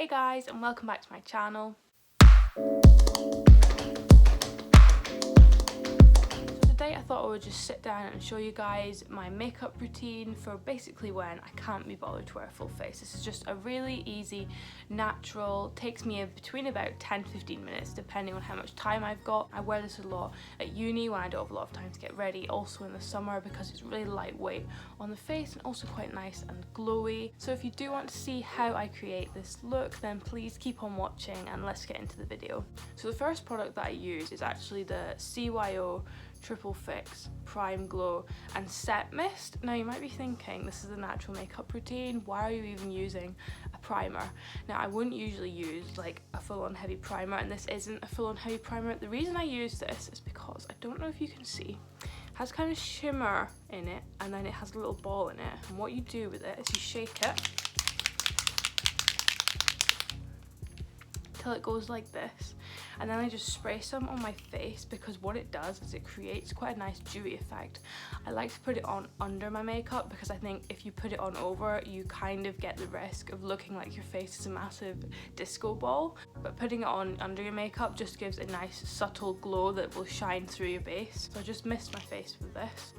Hey guys, and welcome back to my channel. Today I thought I would just sit down and show you guys my makeup routine for basically when I can't be bothered to wear a full face. This is just a really easy, natural, takes me between about 10-15 minutes depending on how much time I've got. I wear this a lot at uni when I don't have a lot of time to get ready, also in the summer because it's really lightweight on the face and also quite nice and glowy. So if you do want to see how I create this look, then please keep on watching and let's get into the video. So the first product that I use is actually the CYO Triple Fix Prime Glow and Set Mist. Now you might be thinking, this is a natural makeup routine, why are you even using a primer? Now I wouldn't usually use like a full-on heavy primer, and this isn't a full-on heavy primer. The reason I use this is because, I don't know if you can see, it has kind of shimmer in it and then it has a little ball in it, and what you do with it is you shake it till it goes like this, and then I just spray some on my face because what it does is it creates quite a nice dewy effect. I like to put it on under my makeup because I think if you put it on over, you kind of get the risk of looking like your face is a massive disco ball, but putting it on under your makeup just gives a nice subtle glow that will shine through your base. So I just mist my face with this.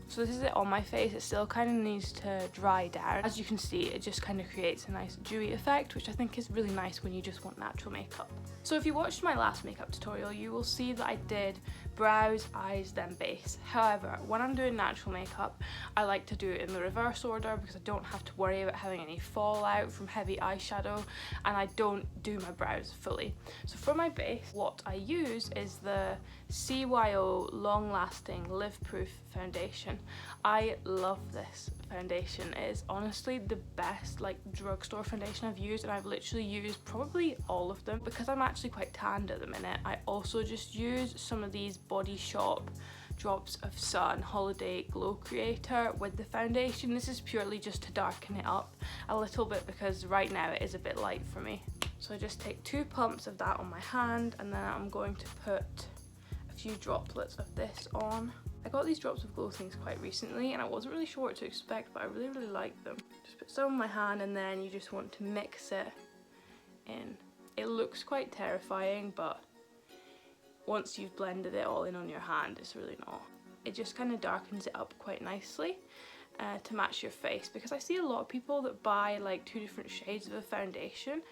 So this is it on my face. It still kind of needs to dry down. As you can see, it just kind of creates a nice dewy effect, which I think is really nice when you just want natural makeup. So if you watched my last makeup tutorial, you will see that I did brows, eyes, then base. However, when I'm doing natural makeup, I like to do it in the reverse order because I don't have to worry about having any fallout from heavy eyeshadow, and I don't do my brows fully. So for my base, what I use is the CYO Long Lasting Live Proof Foundation. I love this foundation. It is honestly the best like drugstore foundation I've used, and I've literally used probably all of them. Because I'm actually quite tanned at the minute, I also just use some of these Body Shop Drops of Sun Holiday Glow Creator with the foundation. This is purely just to darken it up a little bit because right now it is a bit light for me. So I just take 2 pumps of that on my hand, and then I'm going to put a few droplets of this on. I got these Drops of Glow things quite recently and I wasn't really sure what to expect, but I really like them. Just put some on my hand and then you just want to mix it in. It looks quite terrifying, but once you've blended it all in on your hand, it's really not. It just kind of darkens it up quite nicely to match your face, because I see a lot of people that buy like 2 different shades of a foundation,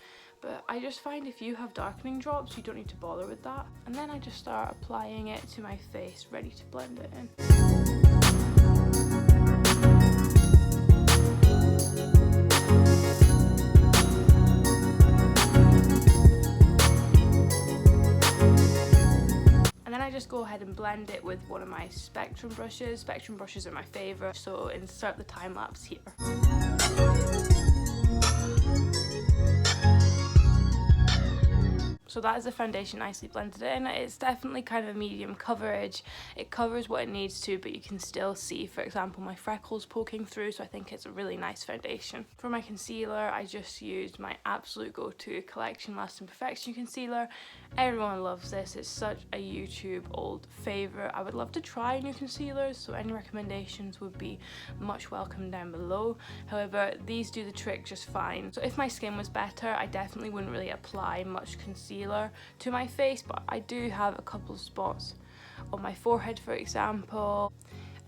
but I just find if you have darkening drops, you don't need to bother with that. And then I just start applying it to my face, ready to blend it in. And then I just go ahead and blend it with one of my Spectrum brushes. Spectrum brushes are my favourite, so insert the time lapse here. So that is the foundation nicely blended in. It's definitely kind of a medium coverage. It covers what it needs to, but you can still see, for example, my freckles poking through, so I think it's a really nice foundation. For my concealer, I just used my absolute go-to Collection Lasting Perfection concealer. Everyone loves this. It's such a YouTube old favourite. I would love to try new concealers, so any recommendations would be much welcome down below. However, these do the trick just fine. So if my skin was better, I definitely wouldn't really apply much concealer to my face, but I do have a couple of spots on my forehead, for example,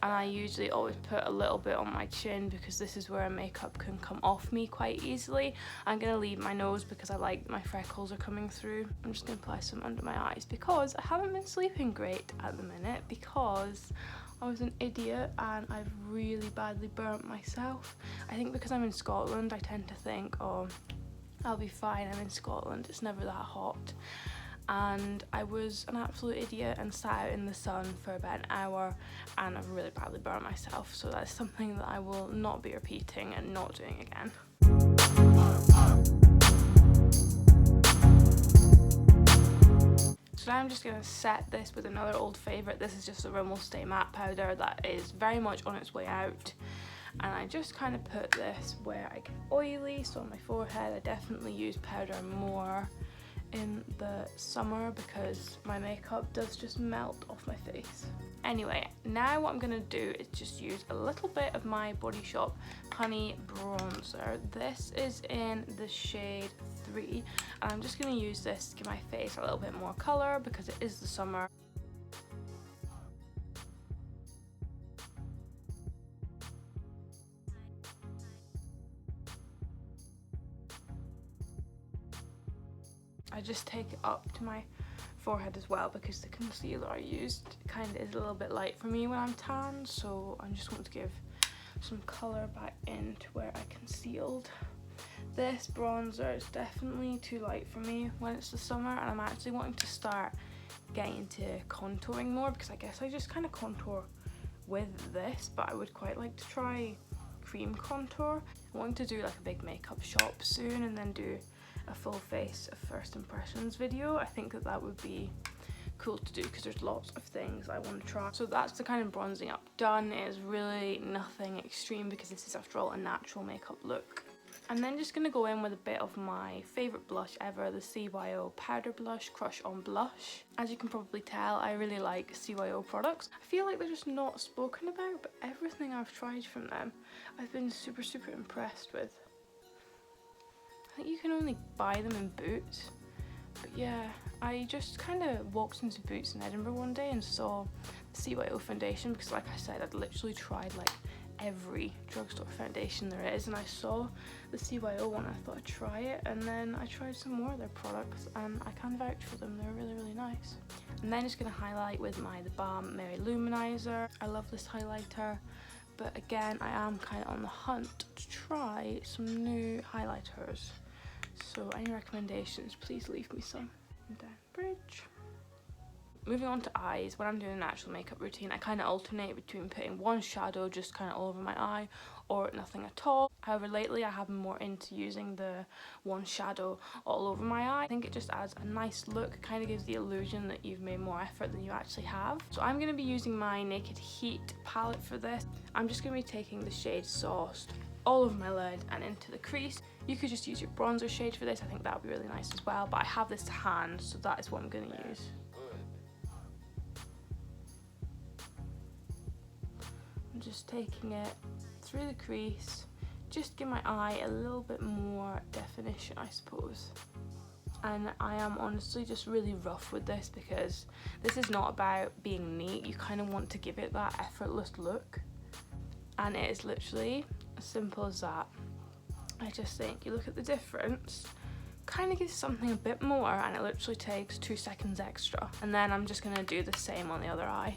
and I usually always put a little bit on my chin because this is where makeup can come off me quite easily. I'm gonna leave my nose because I like my freckles are coming through. I'm just gonna apply some under my eyes because I haven't been sleeping great at the minute because I was an idiot and I've really badly burnt myself. I think because I'm in Scotland, I tend to think, oh, I'll be fine, I'm in Scotland, it's never that hot. And I was an absolute idiot and sat out in the sun for about an hour and I've really badly burnt myself, so that's something that I will not be repeating and not doing again. So now I'm just going to set this with another old favourite. This is just a Rimmel Stay Matte powder that is very much on its way out. And I just kind of put this where I get oily, so on my forehead I definitely use powder more in the summer because my makeup does just melt off my face. Anyway, now what I'm going to do is just use a little bit of my Body Shop Honey Bronzer. This is in the shade 3, and I'm just going to use this to give my face a little bit more colour because it is the summer. I just take it up to my forehead as well because the concealer I used kind of is a little bit light for me when I'm tan, so I just want to give some colour back into where I concealed. This bronzer is definitely too light for me when it's the summer, and I'm actually wanting to start getting into contouring more because I guess I just kind of contour with this, but I would quite like to try cream contour. I'm wanting to do like a big makeup shop soon and then do a full face of first impressions video. I think that would be cool to do because there's lots of things I want to try. So that's the kind of bronzing up done. It is really nothing extreme because this is after all a natural makeup look. I'm then just going to go in with a bit of my favourite blush ever, the CYO Powder Blush Crush on Blush. As you can probably tell, I really like CYO products. I feel like they're just not spoken about, but everything I've tried from them I've been super impressed with. I think you can only buy them in Boots, but yeah, I just kind of walked into Boots in Edinburgh one day and saw the CYO foundation because, like I said, I'd literally tried like every drugstore foundation there is, and I saw the CYO one. I thought I'd try it, and then I tried some more of their products and I can vouch for them. They're really nice. I'm then just going to highlight with the Balm Mary Luminizer. I love this highlighter, but again I am kind of on the hunt to try some new highlighters, so any recommendations, please leave me some. And down bridge. Moving on to eyes, when I'm doing a natural makeup routine, I kind of alternate between putting one shadow just kind of all over my eye or nothing at all. However, lately I have been more into using the one shadow all over my eye. I think it just adds a nice look, kind of gives the illusion that you've made more effort than you actually have. So I'm going to be using my Naked Heat palette for this. I'm just going to be taking the shade Sauced all over my lid and into the crease. You could just use your bronzer shade for this. I think that would be really nice as well, but I have this to hand, so that is what I'm going to use. I'm just taking it through the crease, just give my eye a little bit more definition, I suppose. And I am honestly just really rough with this because this is not about being neat. You kind of want to give it that effortless look, and it is literally as simple as that. I just think you look at the difference, kind of gives something a bit more, and it literally takes 2 seconds extra. And then I'm just going to do the same on the other eye.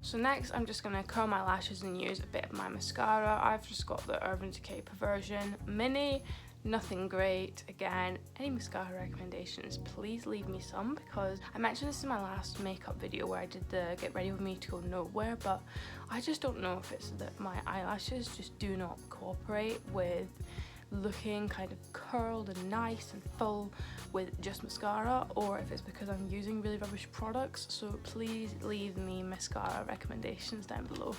So next I'm just going to curl my lashes and use a bit of my mascara. I've just got the Urban Decay Perversion Mini. Nothing great. Again, any mascara recommendations, please leave me some, because I mentioned this in my last makeup video where I did the get ready with me to go nowhere, but I just don't know if it's that my eyelashes just do not cooperate with looking kind of curled and nice and full with just mascara, or if it's because I'm using really rubbish products. So please leave me mascara recommendations down below.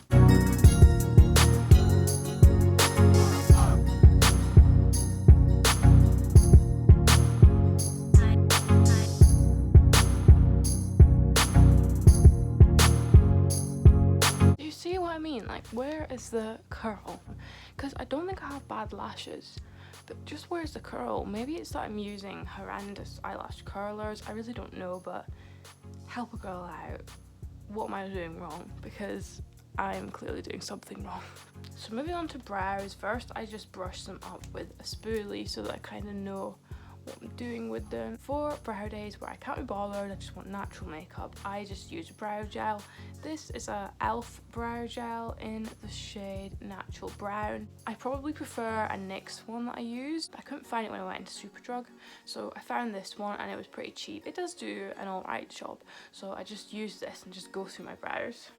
You see what I mean? Like, where is the curl? Because I don't think I have bad lashes, but just where's the curl? Maybe it's that I'm using horrendous eyelash curlers. I really don't know, but help a girl out. What am I doing wrong? Because I'm clearly doing something wrong. So moving on to brows, first I just brush them up with a spoolie so that I kind of know what I'm doing with them. For brow days where I can't be bothered, I just want natural makeup, I just use brow gel. This is a e.l.f. brow gel in the shade Natural Brown. I probably prefer a NYX one that I used. I couldn't find it when I went into Superdrug, so I found this one and it was pretty cheap. It does do an alright job, so I just use this and just go through my brows.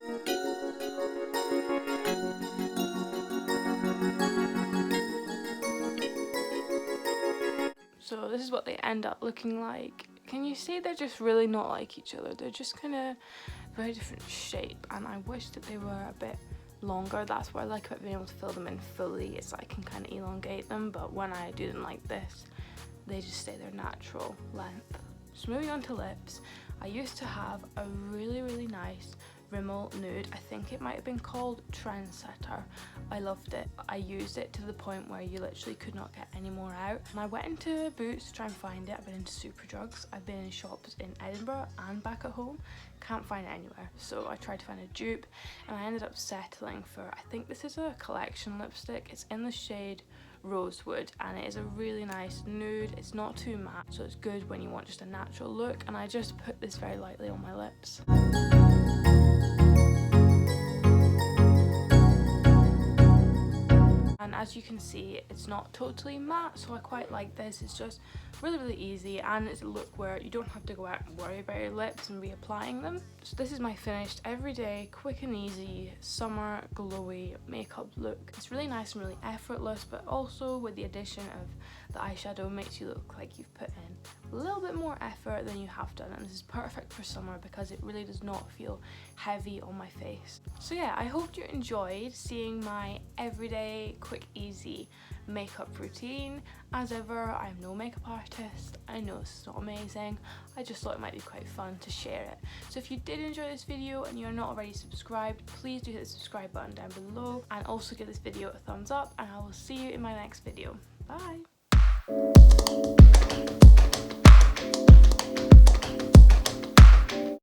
So this is what they end up looking like. Can you see they're just really not like each other? They're just kind of very different shape, and I wish that they were a bit longer. That's what I like about being able to fill them in fully, is I can kind of elongate them, but when I do them like this, they just stay their natural length. So moving on to lips, I used to have a really nice Rimmel nude. I think it might have been called Trendsetter. I loved it. I used it to the point where you literally could not get any more out. And I went into Boots to try and find it. I've been into Superdrugs. I've been in shops in Edinburgh and back at home. Can't find it anywhere. So I tried to find a dupe and I ended up settling for, I think this is a collection lipstick. It's in the shade Rosewood and it is a really nice nude. It's not too matte, so it's good when you want just a natural look, and I just put this very lightly on my lips. And as you can see, it's not totally matte, so I quite like this. It's just really easy, and it's a look where you don't have to go out and worry about your lips and reapplying them. So this is my finished everyday, quick and easy, summer glowy makeup look. It's really nice and really effortless, but also with the addition of the eyeshadow makes you look like you've put in a little bit more effort than you have done, and this is perfect for summer because it really does not feel heavy on my face. So yeah, I hope you enjoyed seeing my everyday, quick, easy makeup routine. As ever, I'm no makeup artist. I know this is not amazing. I just thought it might be quite fun to share it. So if you did enjoy this video and you're not already subscribed, please do hit the subscribe button down below, and also give this video a thumbs up, and I will see you in my next video. Bye!